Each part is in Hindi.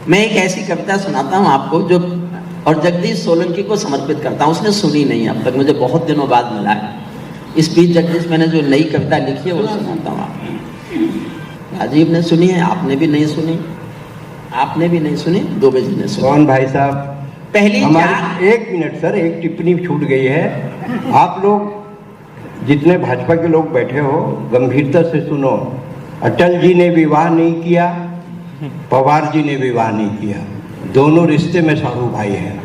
मैं एक ऐसी कविता सुनाता हूँ आपको जो, और जगदीश सोलंकी को समर्पित करता हूँ। उसने सुनी नहीं अब तक, मुझे बहुत दिनों बाद मिला है। इस बीच जगदीश मैंने जो नई कविता लिखी है वो सुनाता हूँ आपको। राजीव ने सुनी है, आपने भी नहीं सुनी, आपने भी नहीं सुनी, दुबे जी ने सुनी। कौन भाई साहब? पहली हमारी 1 मिनट सर, एक टिप्पणी छूट गई है। आप लोग जितने भाजपा के लोग बैठे हो, गंभीरता से सुनो। अटल जी ने विवाह नहीं किया, पवार जी ने विवाह नहीं किया, दोनों रिश्ते में सारू भाई हैं।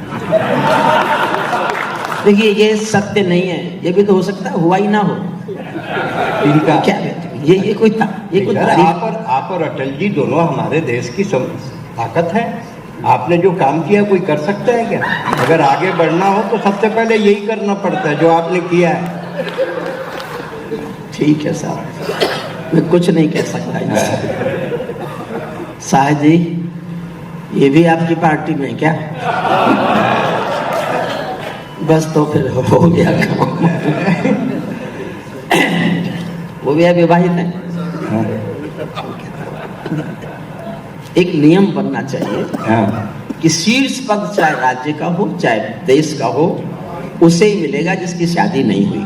देखिए ये सत्य नहीं है, ये भी तो हो सकता है हुआ ही ना हो। इनका क्या ये कोई कोई आप और अटल जी दोनों हमारे देश की ताकत है। आपने जो काम किया कोई कर सकता है क्या? अगर आगे बढ़ना हो तो सबसे पहले यही करना पड़ता है जो आपने किया है। ठीक है साहब, मैं कुछ नहीं कह सकता। शाह जी, ये भी आपकी पार्टी में क्या? बस तो फिर हो गया काम। वो भी विवाहित है। एक नियम बनना चाहिए कि शीर्ष पद चाहे राज्य का हो चाहे देश का हो, उसे ही मिलेगा जिसकी शादी नहीं हुई।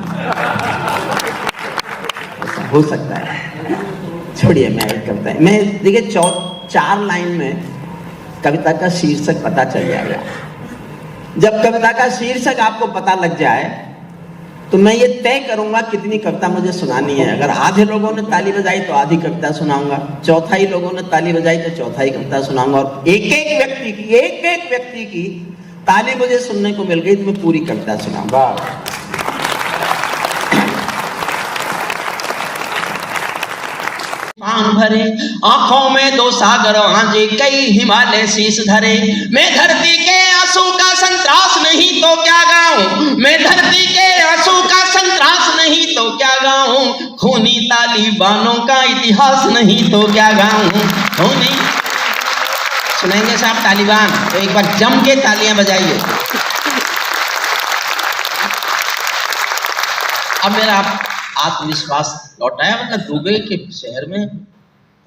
ऐसा हो सकता है। छोड़िए, मैं एक कविता है, मैं देखिए 4 लाइन में कविता का शीर्षक पता चल जाएगा। जब कविता का शीर्षक आपको पता लग जाए तो मैं ये तय करूंगा कितनी कविता मुझे सुनानी है। अगर आधे लोगों ने ताली बजाई तो आधी कविता सुनाऊंगा, चौथाई लोगों ने ताली बजाई तो चौथाई कविता सुनाऊंगा, और एक एक व्यक्ति की ताली मुझे सुनने को मिल गई तो मैं पूरी कविता सुनाऊंगा। भरे आंखों में 2 सागर आंजे, कई हिमालय शीश धरे। मैं धरती के आंसू का संतरास नहीं तो क्या गाऊं, मैं धरती के आंसू का संतरास नहीं तो क्या गाऊं, खूनी तालिबानों का इतिहास नहीं तो क्या गाऊं। खूनी सुनेंगे साहब तालिबान तो एक बार जम के तालियां बजाइए। अब मेरा आत्मविश्वास लौट आया, वरना दुबे के शहर में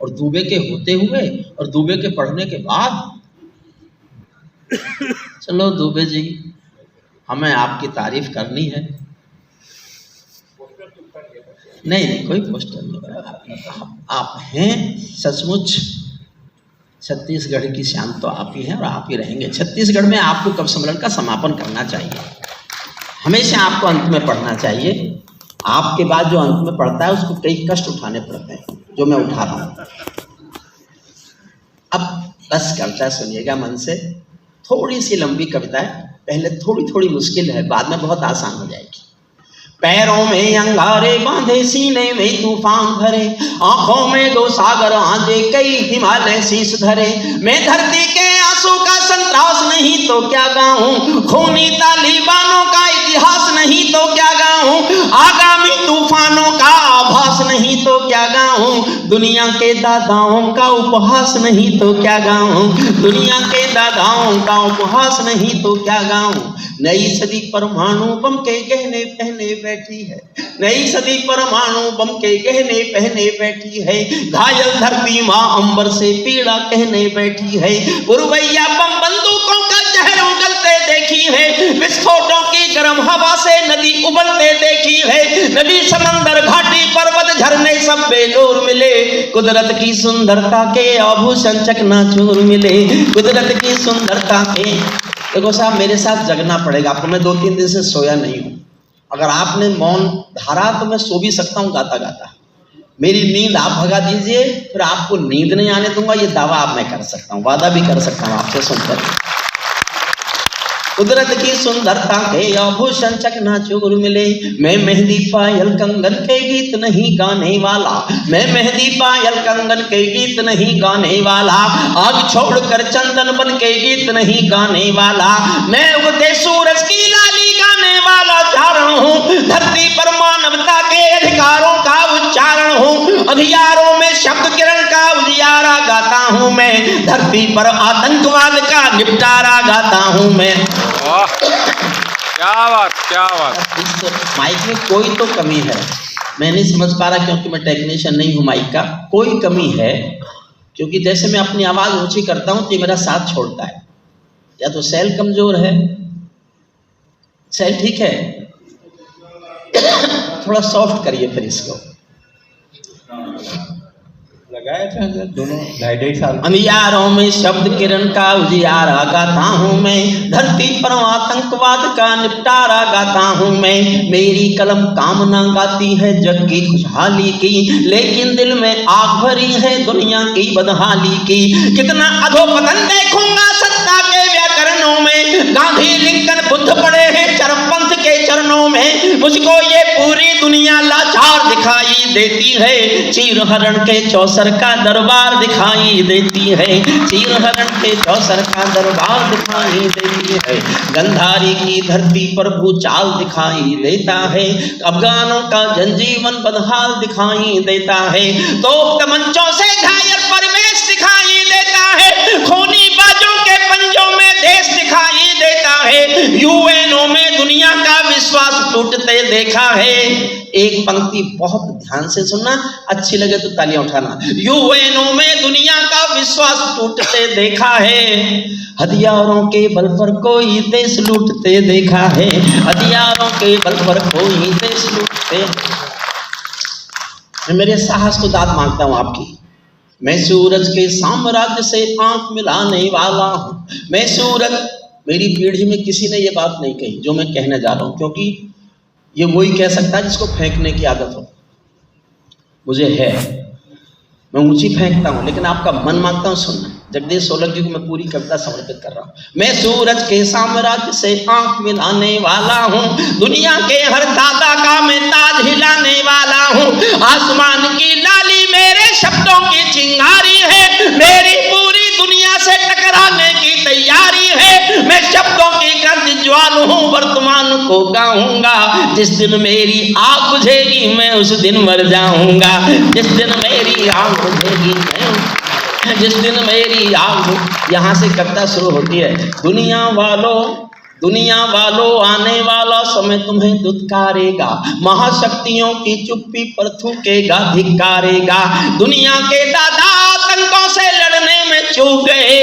और दुबे के होते हुए और दुबे के पढ़ने के बाद, चलो दुबे जी हमें आपकी तारीफ करनी है। नहीं कोई पोस्टर नहीं, आप हैं सचमुच छत्तीसगढ़ की शान तो आप ही हैं और आप ही रहेंगे। छत्तीसगढ़ में आपको कवि सम्मेलन का समापन करना चाहिए, हमेशा आपको अंत में पढ़ना चाहिए। आपके बाद जो अंत में पढ़ता है उसको कई कष्ट उठाने पड़ते हैं, जो मैं उठा रहा हूं। अब बस कविता सुनिएगा मन से। थोड़ी सी लंबी कविता है, पहले थोड़ी मुश्किल है, बाद में बहुत आसान हो जाएगी। पैरों में अंगारे बांधे, सीने में तूफान भरे, आंखों में 2 सागर आंजे, कई हिमालय शीश धरे। मैं धरती के आंसू का संतरास नहीं तो क्या गाऊं, खूनी तालिबानों का इतिहास नहीं तो क्या गाऊं, आगामी तूफानों का आभास नहीं तो क्या गाऊं, दुनिया के दादाओं का उपहास नहीं तो क्या गाऊं, दुनिया के दादाओं का उपहास नहीं तो क्या गाऊं। नई सदी परमाणु बम के गहने पहने बैठी है, नई सदी परमाणु बम के गहने पहने बैठी है, घायल धरती माँ अंबर से पीड़ा कहने बैठी है, पुरवैया बम बंदूकों का जहर उगलते देखी है, विस्फोटों की गर्म हवा से नदी उबलते देखी है, नदी समंदर घाटी पर्वत झरने सब बेजोर मिले, कुदरत की सुंदरता के आभूषण चकनाचूर मिले, कुदरत की सुंदरता के। देखो साहब, मेरे साथ जगना पड़ेगा आपको, मैं 2-3 दिन से सोया नहीं हूं। अगर आपने मौन धारा तो मैं सो भी सकता हूं गाता गाता। मेरी नींद आप भगा दीजिए, फिर आपको नींद नहीं आने दूंगा, ये दावा आप मैं कर सकता हूं, वादा भी कर सकता हूं आपसे सुनकर। कुदरत की सुंदरता के आभूषण चकनाचूर मिले, मैं मेहंदी पायल कंगन के गीत नहीं गाने वाला, मैं मेहंदी पायल कंगन के गीत नहीं गाने वाला, आग छोड़कर चंदन बन के गीत नहीं गाने वाला, मैं उगते सूरज की लाली गाने वाला चारण हूँ, धरती पर मानवता के अधिकारों का उच्चारण हूँ, अंधियारों में शब्द किरण का उजियारा गाता हूँ मैं, धरती पर आतंकवाद का निपटारा गाता हूँ मैं। क्या बात। इस माइक में कोई तो कमी है, मैं नहीं समझ पा रहा क्योंकि मैं टेक्नीशियन नहीं हूँ माइक का। कोई कमी है क्योंकि जैसे मैं अपनी आवाज ऊंची करता हूं तो ये मेरा साथ छोड़ता है। या तो सेल कमजोर है, सेल ठीक है, थोड़ा सॉफ्ट करिए फिर इसको। लगाया था दोनों 2.5 साल। अंधियारों में शब्द किरण का उजियारा गाता हूँ मैं, धरती पर आतंकवाद का निपटारा गाता हूँ मैं। मेरी कलम कामना गाती है जग की खुशहाली की, लेकिन दिल में आग भरी है दुनिया की बदहाली की। कितना अधोपतन देखूंगा सत्ता के व्याकरणों में, गांधी लिंकन बुद्ध पड़े हैं चरमपंथ के चरणों में। मुझको ये पूरी दुनिया लाचार दिखाई देती है, चीर हरण के चौसर का दरबार दिखाई देती है, चीर हरण के चौसर का दरबार दिखाई देती है। गंधारी की धरती पर भूचाल दिखाई देता है, अफगानों का जनजीवन बदहाल दिखाई देता है। तो तमंचों से घायल परिवेश दिखाई देता है, खूनी बाजों के पंजों में देश दिखाई देता है। यूएनओ में दुनिया का विश्वास टूटते देखा है। एक पंक्ति बहुत ध्यान से सुनना, अच्छी लगे तो तालियां उठाना। यूएनओ में दुनिया का विश्वास टूटते देखा है, हथियारों के बल पर कोई देश लूटते देखा है, हथियारों के बल पर कोई देश लूटते। मैं मेरे साहस को दाद मांगता हूं आपकी। मैं सूरज के साम्राज्य से आंख मिलाने वाला हूं। मैं सूरज, मेरी पीढ़ी में किसी ने ये बात नहीं कही जो मैं कहने जा रहा हूं, क्योंकि ये वही कह सकता है जिसको फेंकने की आदत हो। मुझे है, मैं ऊंची फेंकता हूं, लेकिन आपका मन मांगता हूं सुनना। जगदीश सोलंकी को मैं पूरी कविता समर्पित कर रहा हूं। मैं सूरज के साम्राज्य से आंख मिलाने वाला हूं, दुनिया के हर दादा का मैं ताज हिलाने वाला हूं। आसमान की लाली मेरे शब्दों की चिंगारी है, मेरी पूरी दुनिया से टकराने की तैयारी है। मैं शब्दों की गर्द ज्वाल हूं, वर्तमान को गाऊंगा। जिस दिन मेरी आग बुझेगी मैं उस दिन मर जाऊंगा। जिस दिन मेरी आग बुझेगी मैं, जिस दिन मेरी आग। यहाँ से कविता शुरू होती है। दुनिया वालों आने वाला समय तुम्हें दुत्कारेगा, महाशक्तियों की चुप्पी पर थूकेगा, धिक्कारेगा। दुनिया के दादा आतंकों से लड़ने में चूक गए,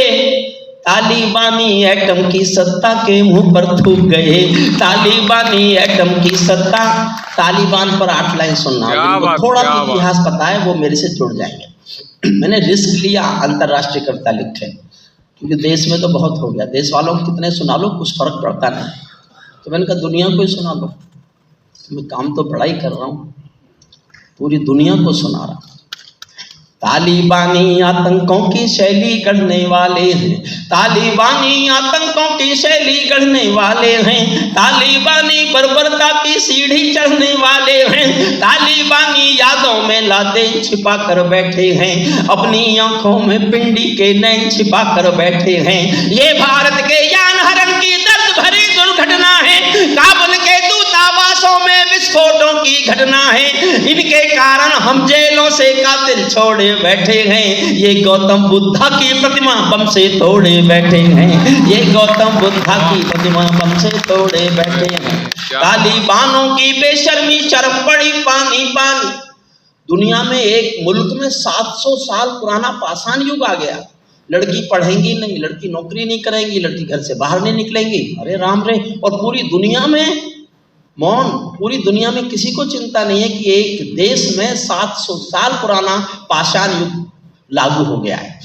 तालिबानी एटम की सत्ता के मुंह पर थूक गए। तालिबानी एटम की सत्ता। तालिबान पर 8 लाइन सुनना, थोड़ा भी इतिहास पता है वो मेरे से जुड़ जाएंगे। मैंने रिस्क लिया अंतरराष्ट्रीय कविता लिखे, क्योंकि देश में तो बहुत हो गया, देश वालों को कितने सुना लो कुछ फर्क पड़ता नहीं। तो मैंने कहा दुनिया को ही सुना लो। तो मैं काम तो बड़ा ही कर रहा हूँ, पूरी दुनिया को सुना रहा हूँ। तालिबानी आतंकों की शैली गढ़ने वाले हैं, तालिबानी आतंकों की शैली गढ़ने वाले हैं, तालिबानी बर्बरता की सीढ़ी चढ़ने वाले हैं, तालिबानी यादों में लादें छिपा कर बैठे हैं, अपनी आंखों में पिंडी के नैन छिपा कर बैठे हैं। ये भारत के यान हरण की दर्द भरी दुर्घटना है, काबुल के दूतावासों में विस्फोटों की घटना है। इनके कारण हम जेलों से कातिल छोड़े बैठे हैं, ये गौतम बुद्धा की प्रतिमा बम से तोड़े बैठे हैं, ये गौतम बुद्धा की प्रतिमा बम से तोड़े बैठे हैं। तालिबानों की बेशर्मी शर्म पड़ी पानी पानी। दुनिया में एक मुल्क में 700 साल पुराना पाषाण युग आ गया। लड़की पढ़ेंगी नहीं, लड़की नौकरी नहीं करेंगी, लड़की घर से बाहर नहीं निकलेंगी। अरे राम रे। और पूरी दुनिया में मौन, पूरी दुनिया में किसी को चिंता नहीं है कि एक देश में 700 साल पुराना पाषाण युग लागू हो गया है।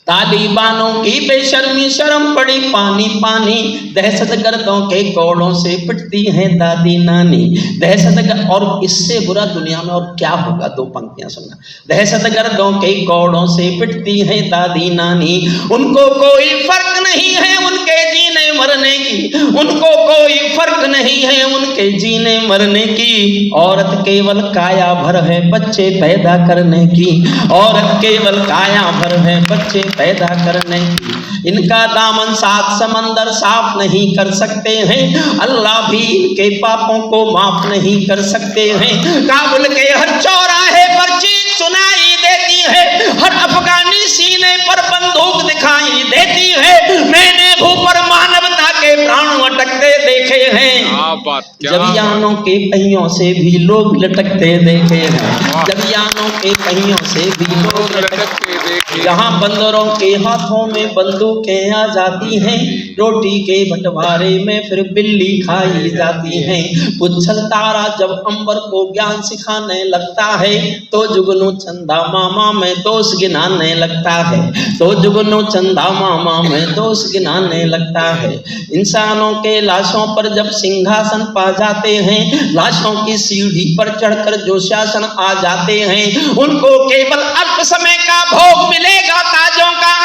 तालिबानों की बेशर्मी शर्म पड़ी पानी पानी, दहशतगर्दों के कोड़ों से पिटती है दादी नानी। दहशतगर्द, और इससे बुरा दुनिया में और क्या होगा, 2 पंक्तियां सुनना। दहशतगर्दों के कोड़ों से पिटती है दादी नानी, उनको कोई फर्क नहीं है उनके जीने मरने की, उनको कोई फर्क नहीं है उनके जीने मरने की। औरत केवल काया भर है बच्चे पैदा करने की, औरत केवल काया भर है बच्चे पैदा करने की। इनका दामन 7 समंदर साफ नहीं कर सकते हैं, अल्लाह भी इनके पापों को माफ नहीं कर सकते हैं। काबुल के हर चौराहे पर चीख सुनाई देती है, हर अफगानी सीने पर बंदूक दिखाई देती है। मैंने भू पर मानवता के प्राण अटकते देखे हैं। बात, क्या जब यानों के पहियों से भी लोग लटकते देखे हैं, वाह। जब यानों के पहियों से भी लोग लटकते देखे, जहाँ बंदरों के हाथों में बंदूकें आ जाती हैं, रोटी के बंटवारे में फिर बिल्ली खाई जाती है। पुच्छल तारा जब अंबर को ज्ञान सिखाने लगता है, तो जुगनू चंदा मामा में दोष गिनाने लगता है, तो जुगनू चंदा मामा में दोष गिनाने लगता है। इंसानों के लाशों पर जब सिंहासन पा जाते हैं, लाशों की सीढ़ी पर चढ़कर जो शासन आ जाते हैं, उनको केवल अल्प समय का भोग मिलेगा ताजों का।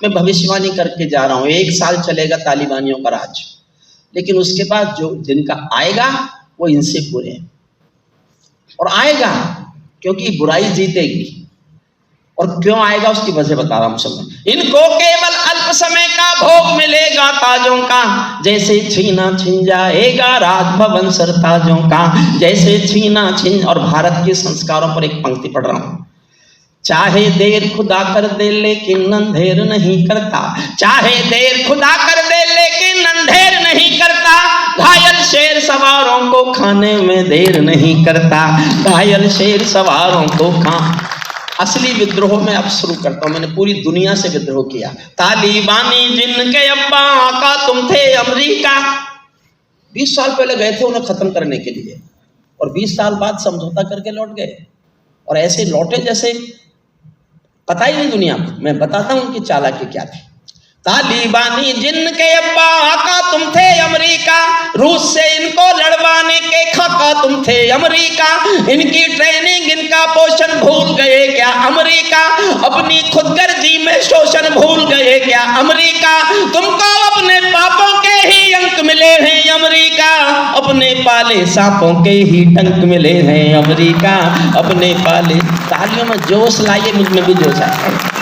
मैं भविष्यवाणी करके जा रहा हूं, 1 साल चलेगा तालिबानियों का राज, लेकिन उसके बाद जो जिनका आएगा वो इनसे बुरे हैं। और आएगा क्योंकि बुराई जीतेगी। और क्यों आएगा उसकी वजह बता रहा हूं सब। इनको केवल अल्प समय का भोग मिलेगा ताजों का, जैसे छीना छिन जाएगा राजभवन सरताजों का, जैसे छीना छिन। और भारत के संस्कारों पर एक पंक्ति पढ़ रहा हूं। चाहे देर खुदा कर दे लेकिन अंधेर नहीं करता, चाहे देर खुदा कर दे लेकिन अंधेर नहीं करता, घायल शेर सवारों को खाने में देर नहीं करता, घायल शेर सवारों को खा। असली विद्रोह में अब शुरू करता हूं। मैंने पूरी दुनिया से विद्रोह किया। तालिबानी जिनके अब्बा आका तुम थे अमेरिका, 20 साल पहले गए थे उन्हें खत्म करने के लिए, और 20 साल बाद समझौता करके लौट गए। और ऐसे लौटे जैसे पता ही नहीं दुनिया को। मैं बताता हूं उनकी चालाकी क्या थी। तालिबानी जिनके अब्बा आका तुम थे अमेरिका, रूस से इनको लड़वाने के खाका तुम थे अमेरिका, इनकी ट्रेनिंग इनका पोषण भूल गए क्या अमेरिका, अपनी खुदगर्जी में शोषण भूल गए क्या अमेरिका, तुमको अपने पापों के ही अंक मिले हैं अमेरिका, अपने पाले सांपों के ही डंक मिले हैं अमेरिका, अपने पाले। तालियों में जोश लाइए, मुझ में भी जोश आए।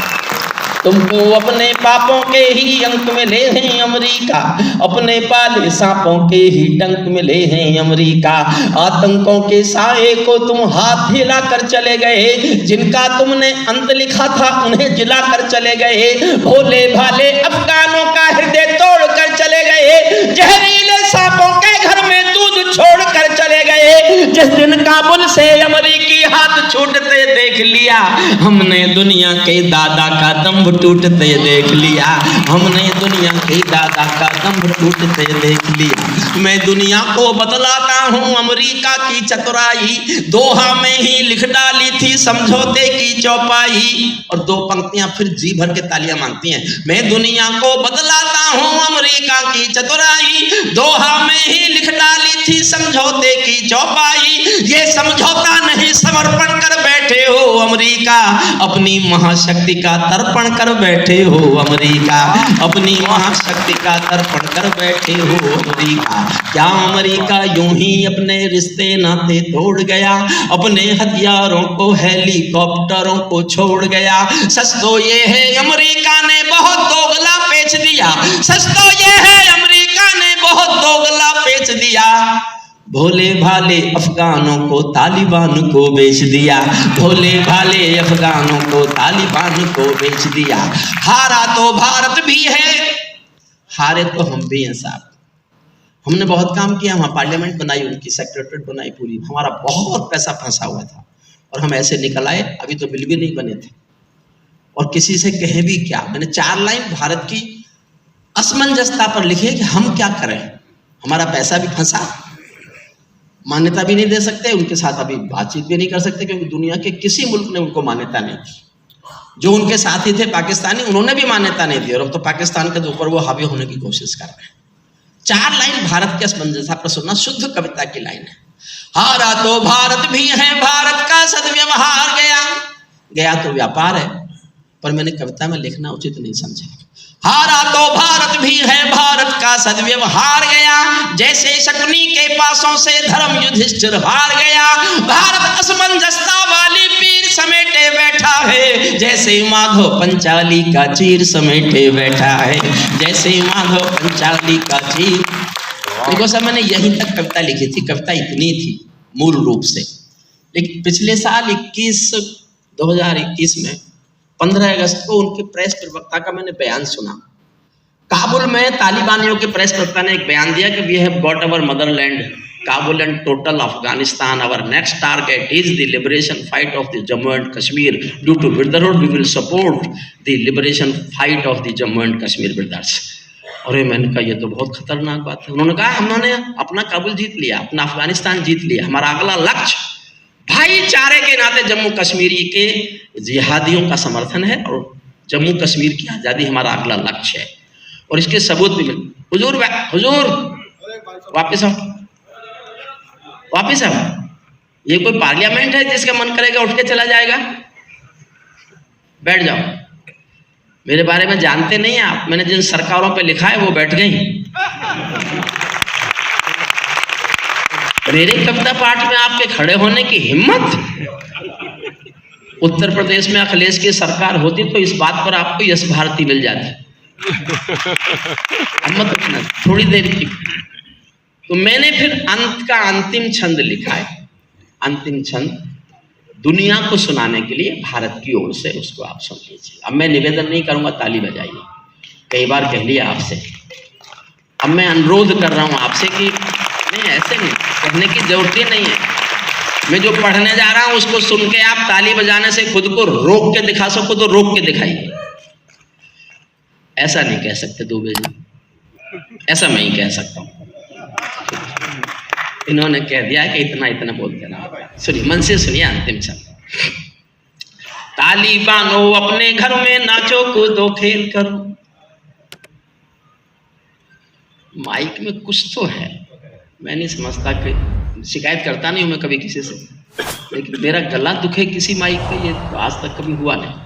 तुमको अपने पापों के ही अंक मिले हैं अमेरिका, अपने पाले सांपों के ही डंक मिले हैं अमेरिका, आतंकों के साए को तुम हाथ हिला कर चले गए, जिनका तुमने अंत लिखा था उन्हें जिला कर चले गए, भोले भाले अफगानों का हृदय तोड़ कर चले गए, जहरीले सांपों के घर में दूध छोड़ कर चले गए। जिस दिन काबुल से अमेरिकी हाथ छूटते देख लिया, हमने दुनिया के दादा का दम्भ टूटते देख लिया, हमने दुनिया के दादा का दम्भ टूटते देख लिया। मैं दुनिया को बतलाता हूँ अमेरिका की चतुराई, दोहा में ही लिख डाली थी समझौते की चौपाई। और 2 पंक्तियां फिर जी भर के तालियां मांगती हैं। मैं दुनिया को बतलाता हूँ अमेरिका की चतुराई, दोहा में ही लिख डाली थी समझौते की चौपाई। ये समझौता नहीं समर्पण कर बैठे हो अमेरिका, अपनी महाशक्ति का तर्पण कर बैठे हो अमेरिका, अपनी महाशक्ति का तर्पण कर बैठे हो अमेरिका। क्या अमेरिका यूं ही अपने रिश्ते नाते तोड़ गया, अपने हथियारों को हेलीकॉप्टरों को छोड़ गया? सच तो ये है अमेरिका ने बहुत दोगला बेच दिया, सच तो ये है अमेरिका ने बहुत दोगला बेच दिया। भोले भाले अफगानों को तालिबान को बेच दिया, भोले भाले अफगानों को तालिबान को बेच दिया। हारा तो भारत भी है, हारे तो हम भी हैं साहब। हमने बहुत काम किया, वहाँ पार्लियामेंट बनाई, उनकी सेक्रेटरीट बनाई पूरी, हमारा बहुत पैसा फंसा हुआ था और हम ऐसे निकल आए। अभी तो बिल भी नहीं बने थे और किसी से कहे भी क्या। मैंने 4 लाइन भारत की असमंजसता पर लिखी है कि हम क्या करें, हमारा पैसा भी फंसा, मान्यता भी नहीं दे सकते, उनके साथ अभी बातचीत भी नहीं कर सकते क्योंकि दुनिया के किसी मुल्क ने उनको मान्यता नहीं दी। जो उनके साथी थे पाकिस्तानी, उन्होंने भी मान्यता नहीं दी और अब तो पाकिस्तान के ऊपर वो हावी होने की कोशिश कर रहे हैं। 4 लाइन भारत के असमंजसता पर सुनना, शुद्ध कविता की लाइन है। हारा तो भारत भी है, भारत का सदव्यवहार गया, गया तो व्यापार है, पर मैंने कविता में लिखना उचित नहीं समझा। हारा तो भारत भी है, भारत का सदव्यवहार गया, जैसे शकुनी के पासों से धर्म युधिष्ठिर हार गया। भारत असमंजसता वाली पीर समेटे बैठा है, जैसे माधव पंचाली का चीर समेटे बैठा है, जैसे माधव पंचाली का चीर। देखो सर, मैंने यहीं तक कविता लिखी थी, कविता इतनी थी मूल रूप से। लेकिन पिछले साल 2021 में 15 अगस्त को उनके प्रेस प्रवक्ता का मैंने बयान सुना। काबुल में तालिबानियों के प्रेस प्रवक्ता ने एक बयान दिया कि we have got our motherland Kabul and total Afghanistan, our next target is the liberation fight of the Jammu and Kashmir, due to brotherhood we will support the liberation fight of the Jammu and Kashmir brothers. और मैंने कहा ये तो बहुत खतरनाक बात है। उन्होंने कहा हमने अपना काबुल जीत लिया, अपना अफगानिस्तान जीत लिया, हमारा अगला लक्ष्य भाईचारे के नाते जम्मू कश्मीरी के जिहादियों का समर्थन है और जम्मू कश्मीर की आज़ादी हमारा अगला लक्ष्य है। और इसके सबूत भी मिले। हुजूर वापिस आओ, वापिस आओ। ये कोई पार्लियामेंट है जिसका मन करेगा उठ के चला जाएगा? बैठ जाओ। मेरे बारे में जानते नहीं हैं आप, मैंने जिन सरकारों पे लिखा है वो बैठ गई। मेरे कविता पाठ में आपके खड़े होने की हिम्मत? उत्तर प्रदेश में अखिलेश की सरकार होती तो इस बात पर आपको यश भारती मिल जाती। मत उठना, थोड़ी देर की। तो मैंने फिर अंत का अंतिम छंद लिखा है। अंतिम छंद दुनिया को सुनाने के लिए भारत की ओर से, उसको आप सुन लीजिए। अब मैं निवेदन नहीं करूंगा, ताली बजाइए। कई बार कह लिया आपसे, अब मैं अनुरोध कर रहा हूं आपसे कि नहीं, ऐसे नहीं कहने की जरूरत ही नहीं है। मैं जो पढ़ने जा रहा हूं उसको सुन के आप ताली बजाने से खुद को रोक के दिखा सको तो रोक के दिखाइए। ऐसा नहीं कह सकते दुबे जी, ऐसा मैं ही कह सकता हूं। इन्होंने कह दिया कि इतना इतना बोलते ना। सुनिए, मन से सुनिए अंतिम शब्द। ताली बानो अपने घर में, नाचो कूदो खेल करो। माइक में कुछ तो है, मैं नहीं समझता कि शिकायत करता नहीं हूं मैं कभी किसी से, लेकिन मेरा गला दुखे किसी माइक पे, ये तो आज तक कभी हुआ नहीं।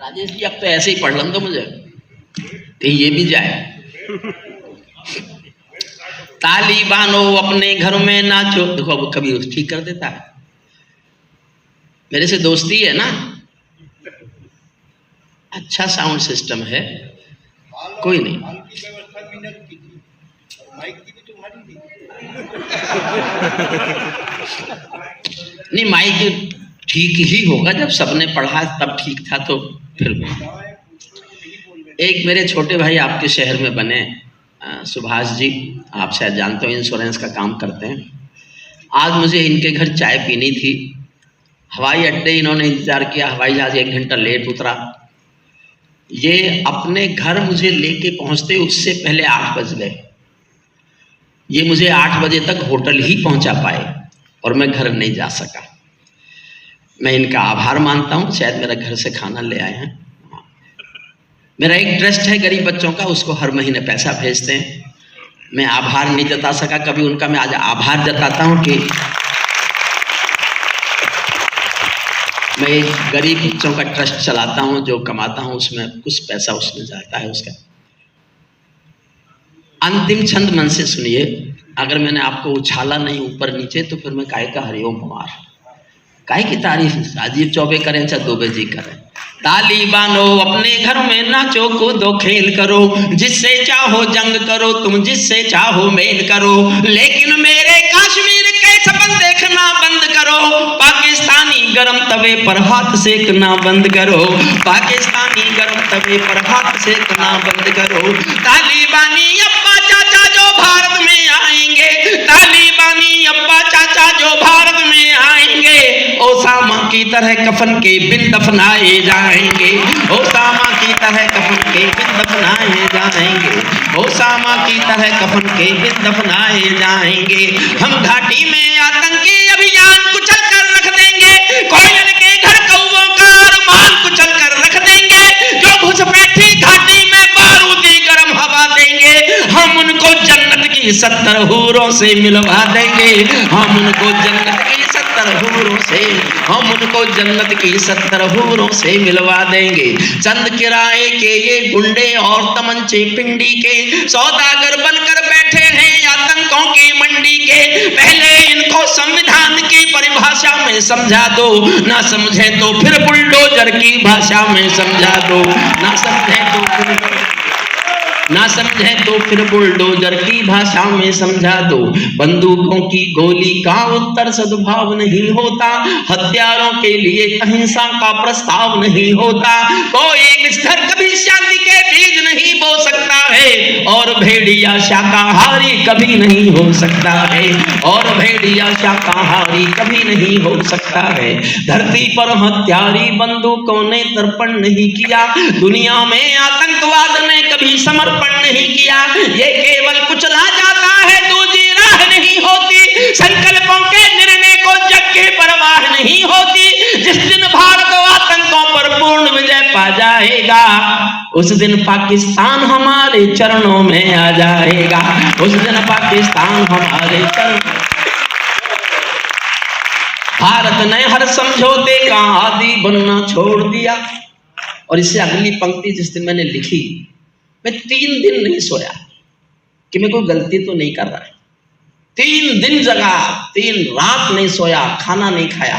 राजेश जी अब तो ऐसे ही पढ़ लन दो मुझे, तो ये भी जाए। ताली बानो अपने घर में, नाचो। देखो अब कभी ठीक कर देता है, मेरे से दोस्ती है ना, अच्छा साउंड सिस्टम है, कोई नहीं। नहीं, माइक ठीक ही होगा, जब सबने पढ़ा तब ठीक था, तो फिर एक मेरे छोटे भाई आपके शहर में बने, सुभाष जी, आप शायद जानते हो, इंश्योरेंस का काम करते हैं। आज मुझे इनके घर चाय पीनी थी, हवाई अड्डे इन्होंने इंतजार किया, हवाई जहाज 1 घंटा लेट उतरा। ये अपने घर मुझे लेके पहुंचते उससे पहले 8 बज गए। ये मुझे 8 बजे तक होटल ही पहुंचा पाए और मैं घर नहीं जा सका। मैं इनका आभार मानता हूं, शायद मेरा घर से खाना ले आए हैं। मेरा एक ट्रस्ट है गरीब बच्चों का, उसको हर महीने पैसा भेजते हैं। मैं आभार नहीं जता सका कभी उनका, मैं आज आभार जताता हूं कि मैं एक गरीब बच्चों का ट्रस्ट चलाता हूं, जो कमाता हूं उसमें कुछ पैसा उसमें जाता है उसका। अंतिम छंद मन से सुनिए। अगर मैंने आपको उछाला नहीं ऊपर नीचे तो फिर मैं काहे का हरिओम कुमार, काहे की तारीफ राजीव चौबे करें चाहे दुबे जी करें। ताली बानो अपने घर में, नाचो कूदो खेल करो, जिससे चाहो जंग करो, तुम जिससे चाहो मेल करो, लेकिन मेरे कश्मीर के सपन देखना बंद करो। पाकिस्तानी गरम तवे पर हाथ सेकना बंद करो, पाकिस्तानी गरम तवे पर हाथ सेकना बंद करो। तालिबानी अब्बा चाचा जो भारत में आएंगे, तालिबानी अब्बा चाचा जो भारत में आएंगे, ओसामा की तरह कफन के बिन दफनाए जाएंगे, ओसामा की तरह कफन के बिन दफनाए जाएंगे, ओसामा की तरह कफन के बिन दफनाए जाएंगे। हम घाटी में आतंकी अभियान कुचल कर रख देंगे, कोयल के घर कौवों का अरमान कुचल कर रख देंगे, जो घुसपैठी घाटी में बारूदी गर्म हवा देंगे, हम उनको जन्नत की 70 हूरों से मिलवा देंगे, हम उनको जन्नत की 70 हूरों से, हम उनको जन्नत की 70 हूरों से मिलवा देंगे। चंद किराए के ये गुंडे और तमंचे पिंडी के सौदागर बनकर बैठे हैं आतंकों की मंडी के। पहले इनको संविधान की परिभाषा में समझा दो, ना समझे तो फिर बुलडोजर की भाषा में समझा दो, ना समझे तो फिर ना समझे तो फिर बुलडोजर की भाषा में समझा दो। बंदूकों की गोली का उत्तर सद्भाव नहीं होता, हथियारों के लिए अहिंसा का प्रस्ताव नहीं होता। कोई मिस्टर कभी शांति के बीज नहीं बो सकता है, और भेड़िया शाकाहारी कभी नहीं हो सकता है, और भेड़िया शाकाहारी कभी नहीं हो सकता है। धरती पर हत्यारी बंदूकों ने तर्पण नहीं किया, दुनिया में आतंकवाद ने कभी समर्पण नहीं किया। ये केवल कुचला जाता है, दूसरी राह नहीं होती। संकल्पों के निर्णय को जग के परवाह नहीं होती। जिस दिन भारत आतंकों पर पूर्ण विजय पा जाएगा, उस दिन पाकिस्तान हमारे चरणों में आ जाएगा। उस दिन पाकिस्तान हमारे चरणों। भारत ने हर समझौते का आदी बनना छोड़ दिया। और इससे अगली पंक्ति जिस दिन मैंने लिखी, मैं 3 दिन नहीं सोया कि मैं कोई गलती तो नहीं कर रहा है। 3 दिन जगा, 3 रात नहीं सोया, खाना नहीं खाया,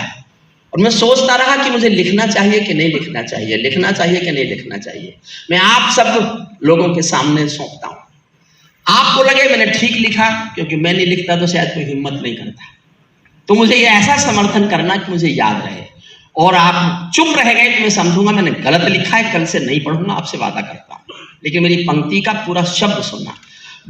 और मैं सोचता रहा कि मुझे लिखना चाहिए कि नहीं लिखना चाहिए, लिखना चाहिए कि नहीं लिखना चाहिए। मैं आप सब लोगों के सामने सौंपता हूं। आपको लगे मैंने ठीक लिखा, क्योंकि मैं नहीं लिखता तो शायद कोई हिम्मत नहीं करता। तो मुझे ये ऐसा समर्थन करना कि मुझे याद रहे, और आप चुप रह गए तो मैं समझूंगा मैंने गलत लिखा है, कल से नहीं पढ़ूंगा, आपसे वादा करता हूं। लेकिन मेरी पंक्ति का पूरा शब्द सुनना।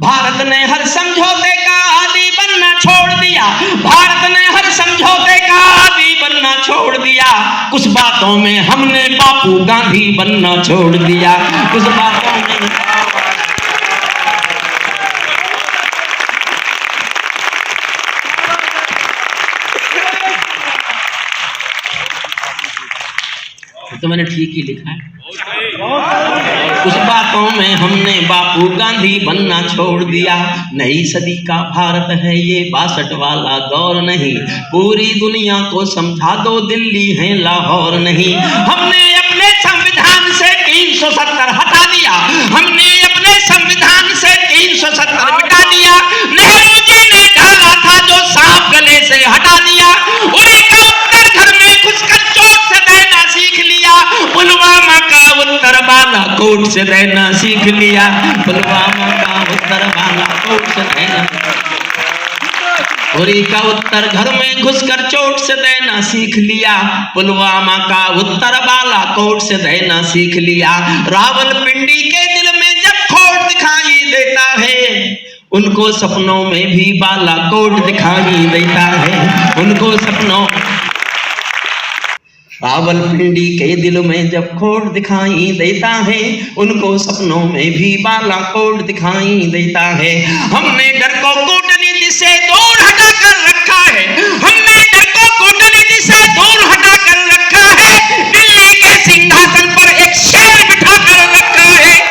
भारत ने हर समझौते का आदी बनना छोड़ दिया, भारत ने हर समझौते का आदी बनना छोड़ दिया। कुछ बातों में हमने बापू गांधी बनना छोड़ दिया, कुछ बातों में। तो मैंने ठीक ही लिखा है। कुछ बातों में हमने बापू गांधी बनना छोड़ दिया। नई सदी का भारत है ये 62 वाला दौर नहीं, पूरी दुनिया को समझा दो दिल्ली है लाहौर नहीं। हमने अपने संविधान से 370 हटा दिया, हमने अपने संविधान से 370 मिटा दिया। नेहरू जी ने डाला था जो सांप गले से हटा दिया। उड़ी का उत्तर घर में घुसकर चोट से देना सीख लिया, पुलवामा का उत्तर बालाकोट से देना सीख लिया, पुलवामा का उत्तर बालाकोट से देना। उरी का उत्तर घर में घुसकर चोट से देना सीख लिया, पुलवामा का उत्तर बालाकोट से देना सीख लिया। रावलपिंडी के दिल में जब खोट दिखाई देता है, उनको सपनों में भी बालाकोट दिखाई देता है, उनको सपनों। रावलपिंडी के दिल में जब खोट दिखाई देता है, उनको सपनों में भी बालाकोट दिखाई देता है। हमने डर को कूटनीति से दूर हटा कर रखा है, हमने डर को कूटनीति से दूर हटा कर रखा है। दिल्ली के सिंहासन पर एक शेर बिठा कर रखा है।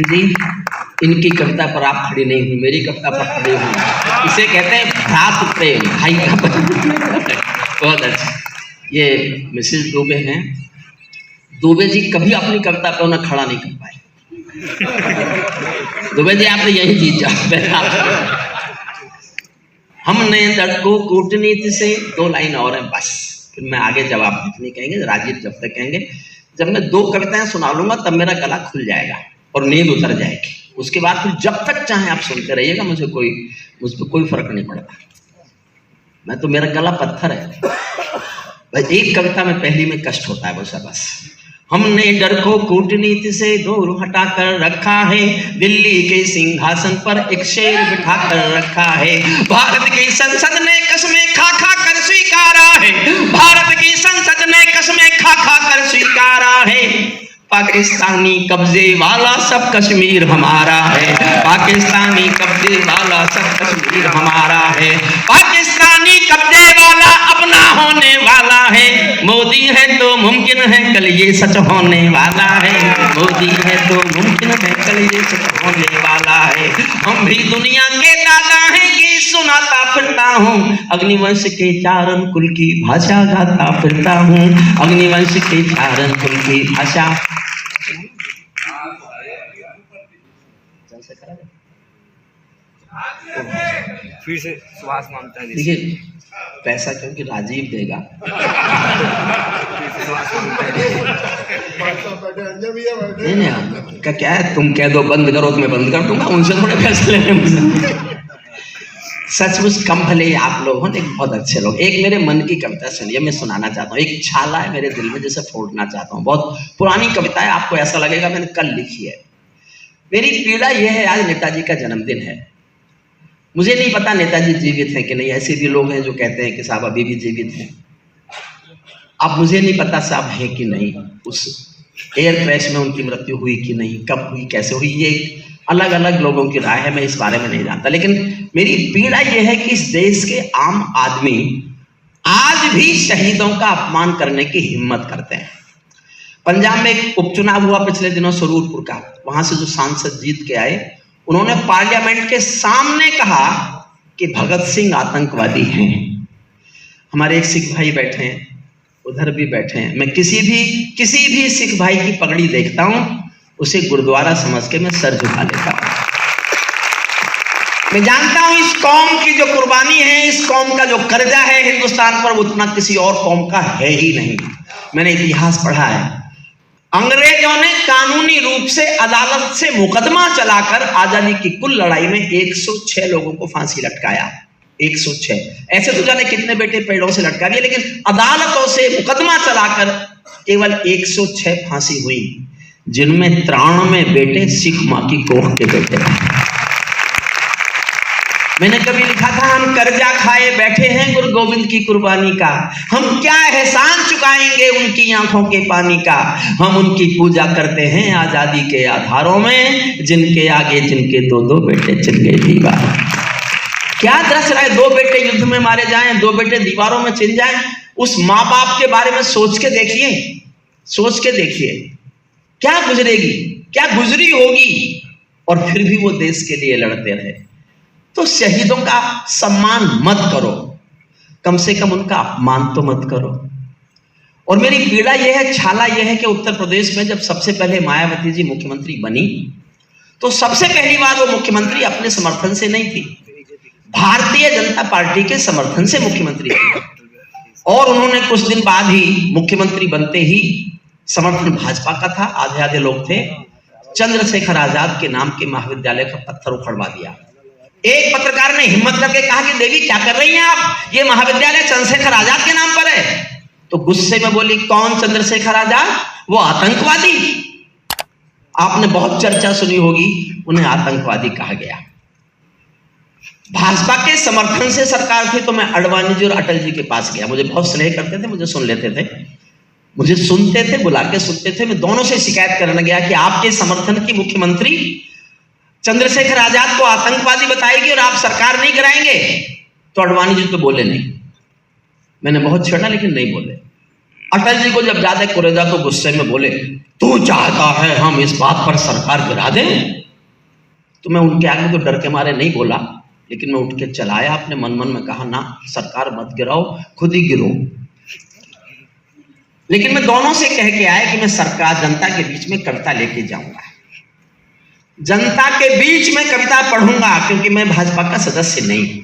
जी, इनकी कविता पर आप खड़ी नहीं हुई, मेरी कविता पर खड़ी हुई। इसे कहते हैं भ्रात प्रेम, भाई का बहुत अच्छा। ये मिसेस दुबे हैं। दुबे जी कभी अपनी कविता पर उन्हें खड़ा नहीं कर पाए। दुबे जी आपने यही जीत जाओ। हमने डर को कूटनीति से 2 लाइन और है बस, फिर मैं आगे जवाब नहीं कहेंगे, राजीव जब तक कहेंगे। जब मैं 2 कविताएं सुना लूंगा तब मेरा गला खुल जाएगा और नींद उतर जाएगी। उसके बाद फिर जब तक चाहे आप सुनते रहिएगा, मुझ पर कोई फर्क नहीं पड़ता। मैं तो, मेरा गला पत्थर है भाई। एक कविता में पहली में कष्ट होता है बस। हमने डर को कूटनीति से दूर हटा कर रखा है, दिल्ली के सिंहासन पर एक शेर बिठा कर रखा है। भारत की संसद ने कस्में खा खा कर स्वीकारा है, भारत की संसद ने कस्में खा खा कर स्वीकारा है। पाकिस्तानी कब्जे वाला सब कश्मीर हमारा है, पाकिस्तानी कब्जे वाला सब कश्मीर हमारा है। पाकिस्तानी कब्जे वाला अपना होने वाला है, मोदी है तो मुमकिन है कल ये सच होने वाला है, मोदी है तो मुमकिन है कल ये सच होने वाला है। हम भी दुनिया के दादा हैं, गीत सुनाता फिरता हूँ, अग्निवंश के चारण कुल की भाषा गाता फिरता हूँ, अग्निवंश के चारण कुल की भाषा। फिर से सुभाष मांगता है। देखिए पैसा क्योंकि राजीव देगा, नहीं नहीं क्या है, तुम कह दो बंद करो तो मैं बंद कर दूंगा, उनसे थोड़े पैसे लेने मुझसे। सचमुच कम भले आप लोग हो, लेकिन बहुत अच्छे लोग। एक मेरे मन की कविता सुनिए, मैं सुनाना चाहता हूँ। एक छाला है मेरे दिल में जिसे फोड़ना चाहता हूँ। बहुत पुरानी कविता है, आपको ऐसा लगेगा मैंने कल लिखी है। मेरी पीड़ा यह है, आज नेताजी का जन्मदिन है। मुझे नहीं पता नेताजी जीवित हैं कि नहीं, ऐसे भी लोग हैं जो कहते हैं कि साहब अभी भी जीवित हैं। अब मुझे नहीं पता साहब हैं कि नहीं, उस एयर क्रैश में उनकी मृत्यु हुई कि नहीं, कब हुई, कैसे हुई, ये अलग अलग लोगों की राय है, मैं इस बारे में नहीं जानता। लेकिन मेरी पीड़ा यह है कि इस देश के आम आदमी आज भी शहीदों का अपमान करने की हिम्मत करते हैं। पंजाब में एक उपचुनाव हुआ पिछले दिनों सुरूरपुर का, वहां से जो सांसद जीत के आए, उन्होंने पार्लियामेंट के सामने कहा कि भगत सिंह आतंकवादी हैं। हमारे एक सिख भाई बैठे हैं, उधर भी बैठे हैं। मैं किसी भी सिख भाई की पगड़ी देखता हूं, उसे गुरुद्वारा समझ के मैं सर झुका लेता हूं। मैं जानता हूं इस कौम की जो कुर्बानी है, इस कौम का जो कर्जा है हिंदुस्तान पर, उतना किसी और कौम का है ही नहीं। मैंने इतिहास पढ़ा है, अंग्रेजों ने कानूनी रूप से अदालत से मुकदमा चलाकर आजादी की कुल लड़ाई में 106 लोगों को फांसी लटकाया। 106, ऐसे तो जाने कितने बेटे पेड़ों से लटका दिए, लेकिन अदालतों से मुकदमा चलाकर केवल 106 फांसी हुई, जिनमें 93 बेटे सिख मां की कोख के बेटे। मैंने कभी लिखा था, हम कर्जा खाए बैठे हैं गुरु गोविंद की कुर्बानी का, हम क्या एहसान चुकाएंगे उनकी आंखों के पानी का। हम उनकी पूजा करते हैं आजादी के आधारों में, जिनके आगे जिनके दो दो बेटे चिन गए दीवार। क्या दरस रहा है, 2 बेटे युद्ध में मारे जाएं, 2 बेटे दीवारों में चिन जाएं। उस माँ बाप के बारे में सोच के देखिए, सोच के देखिए क्या गुजरेगी, क्या गुजरी होगी, और फिर भी वो देश के लिए लड़ते रहे। तो शहीदों का सम्मान मत करो, कम से कम उनका अपमान तो मत करो। और मेरी पीड़ा यह है, छाला यह है कि उत्तर प्रदेश में जब सबसे पहले मायावती जी मुख्यमंत्री बनी, तो सबसे पहली बार वो मुख्यमंत्री अपने समर्थन से नहीं थी, भारतीय जनता पार्टी के समर्थन से मुख्यमंत्री थी। और उन्होंने कुछ दिन बाद ही मुख्यमंत्री बनते ही समर्थन भाजपा का था, आधे आधे लोग थे, चंद्रशेखर आजाद के नाम के महाविद्यालय का पत्थर उखड़वा दिया। एक पत्रकार ने हिम्मत करके कहा कि देवी क्या कर रही हैं आप, ये महाविद्यालय चंद्रशेखर आजाद के नाम पर है। तो गुस्से में बोली, कौन चंद्रशेखर आजाद, वो आतंकवादी। आपने बहुत चर्चा सुनी होगी, उन्हें आतंकवादी कहा गया। भाजपा के समर्थन से सरकार थी, तो मैं अडवाणी जी और अटल जी के पास गया। मुझे बहुत स्नेह करते थे, मुझे सुन लेते थे, मुझे सुनते थे, बुला के सुनते थे। मैं दोनों से शिकायत करने गया कि आपके समर्थन की मुख्यमंत्री चंद्रशेखर आजाद को आतंकवादी बताएगी और आप सरकार नहीं कराएंगे। तो अडवाणी जी तो बोले नहीं, मैंने बहुत छेड़ा लेकिन नहीं बोले। अटल जी को जब ज्यादा कुरेदा तो गुस्से में बोले, तू चाहता है हम इस बात पर सरकार गिरा दें? तो मैं उनके आगे तो डर के मारे नहीं बोला, लेकिन मैं उठ के चलाया, अपने मन मन में कहा, ना सरकार मत गिराओ, खुद ही गिरो। लेकिन मैं दोनों से कह के आया कि मैं सरकार जनता के बीच में कविता लेके जाऊंगा, जनता के बीच में कविता पढ़ूंगा, क्योंकि मैं भाजपा का सदस्य नहीं हूं।